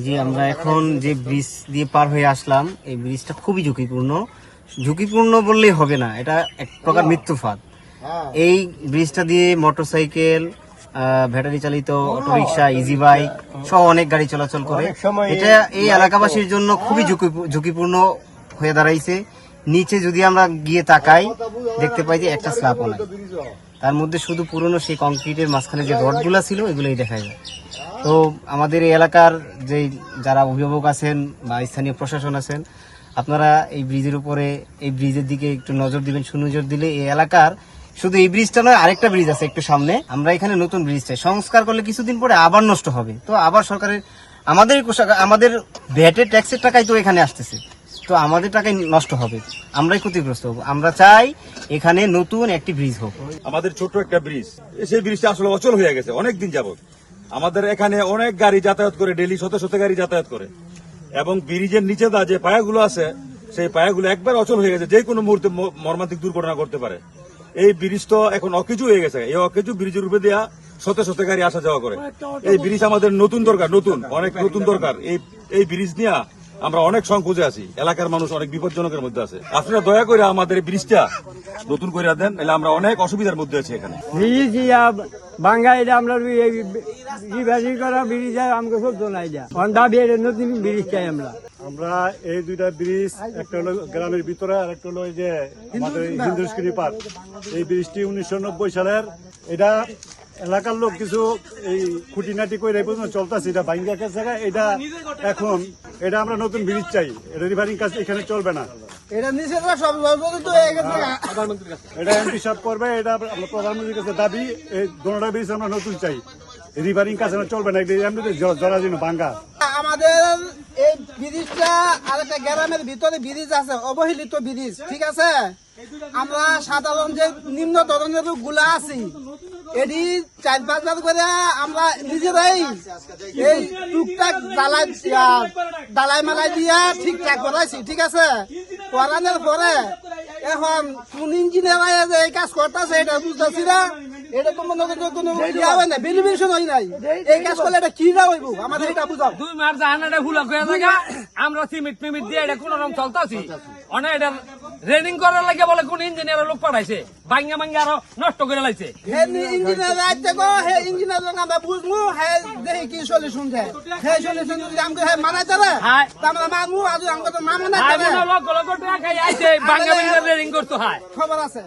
জি, আমরা এখন যে ব্রিজ দিয়ে পার হয়ে আসলাম, এই ব্রিজটা খুবই ঝুঁকিপূর্ণ বললেই হবে না, এটা এক প্রকার মৃত্যু ফাঁদ। এই ব্রিজটা দিয়ে মোটরসাইকেল, ব্যাটারি চালিত অটোরিকশা, ইজি বাইক সহ অনেক গাড়ি চলাচল করে। এটা এই এলাকাবাসীর জন্য খুবই ঝুঁকিপূর্ণ হয়ে দাঁড়াইছে। নিচে যদি আমরা গিয়ে তাকাই, দেখতে পাই যে একটা স্ল্যাবও নাই, তার মধ্যে শুধু পুরনো সেই কংক্রিটের মাঝখানে যে রডগুলা ছিল এগুলোই দেখা যায়। তো আমাদের এই এলাকার যে যারা অভিভাবক আছেন বা স্থানীয় প্রশাসন আছেন, আপনারা এই ব্রিজের উপরে, এই ব্রিজের দিকে একটু নজর দিবেন। সুনজর দিলে এই এলাকার শুধু এই ব্রিজটা নয়, আরেকটা ব্রিজ আছে একটু সামনে, আমরা এখানে নতুন ব্রিজ চাই। সংস্কার করলে কিছুদিন পরে আবার নষ্ট হবে, তো আবার সরকারের আমাদের ভ্যাটের ট্যাক্সের টাকাই তো এখানে আসতেছে, তো আমাদের টাকাই নষ্ট হবে, আমরাই ক্ষতিগ্রস্ত হব। আমরা চাই এখানে নতুন একটি ব্রিজ হোক। আমাদের ছোট একটা ব্রিজ, সেই ব্রিজটা আসলে অচল হয়ে গেছে অনেক দিন যাবত। আমাদের এখানে অনেক গাড়ি যাতায়াত করে, ডেলি শত শত গাড়ি যাতায়াত করে, এবং ব্রিজের নিচে যে পায়াগুলো আছে সেই পায়াগুলো একবার অচল হয়ে গেছে, যে কোনো মুহূর্তে মর্মান্তিক দুর্ঘটনা করতে পারে। এই ব্রিজ তো এখন অকেজু হয়ে গেছে। এই অকেজু ব্রিজের উপরে দেওয়া শত শত গাড়ি আসা যাওয়া করে। এই ব্রিজ আমাদের অনেক নতুন দরকার। এই ব্রিজ নিয়ে আমরা অনেক সংকোচে আছি, এলাকার মানুষ অনেক বিপজ্জনকের মধ্যে আছে। আপনারা দয়া করে আমাদের এই ব্রিজটা নতুন করে দেন, নাহলে আমরা অনেক অসুবিধার মধ্যে আছি এখানে। ব্রিজ বাঙ্গাইলে আমরা করা ব্রিজ আমাকে সব নাই যা নতুন ব্রিজ চাই আমরা এই দুইটা ব্রিজ, একটা হলো গ্রামের ভিতরে আর একটা হলো এই যে আমাদের হিন্দুস্কিনি পার্ক। এই ব্রিজটি 1990 সালের, এটা এলাকার লোক কিছু এই খুঁটিনাটি করে এই পর্যন্ত চলতেছে, এটা ভাঙ্গা গেছে। এটা আমরা নতুন ব্রিজ চাই, এটা রিভারিং কাজ এখানে চলবে না, এটা এমপি সাহেব করবে, এটা আমরা প্রধানমন্ত্রীর কাছে দাবি। এই দুটো ব্রিজ আমরা নতুন চাই, রিভারিং কাজ চলবে না, এমনিতে জরাজীর্ণ ভাঙ্গা। আমাদের এই ব্রিজটা আরেকটা গ্রামের ভিতরে ব্রিজ আছে, অবহেলিত ব্রিজ, ঠিক আছে। আমরা সাধারণ যে নিম্ন ধরনের গুলা আছি, এটি 4-5 বার করে আমরা নিজেরাই এই টুকটাক ডালাই মালাই দিয়া ঠিকঠাক করাইছি, ঠিক আছে। করানোর পরে এখন কোন ইঞ্জিনিয়ার যে এই কাজ করতেছে এটা বুঝতেছি না। এটা তো মনে করতে কোনো বেনিফিশন হয় নাই। এই কাজ করলে এটা কি না হইব, আমাদের এটা বুঝাও। 2 মাস জাহানাটা হুলা করে জায়গা আমরা সিমেন্ট দিয়ে এটা কোন রকম চলতেছি। অনেক এটা রেনিং করার লাগে বলে কোন ইঞ্জিনিয়ার লোক পাঠাইছে, ভাঙ্গা আরো নষ্ট করে লাইছে। ইঞ্জিনিয়ার রাইতে গো, হে ইঞ্জিনিয়ার আমরা বুঝবো, হ্যাঁ দেখি কি সলিউশন দেয়। সেই সলিউশন যদি আমাকে মানাই তারা আমরা মানবো, আর আমাকে তো মানা না, লক্ষ লক্ষ টাকা খাই আইছে ভাঙ্গা রেনিং করতে হয়, খবর আছে।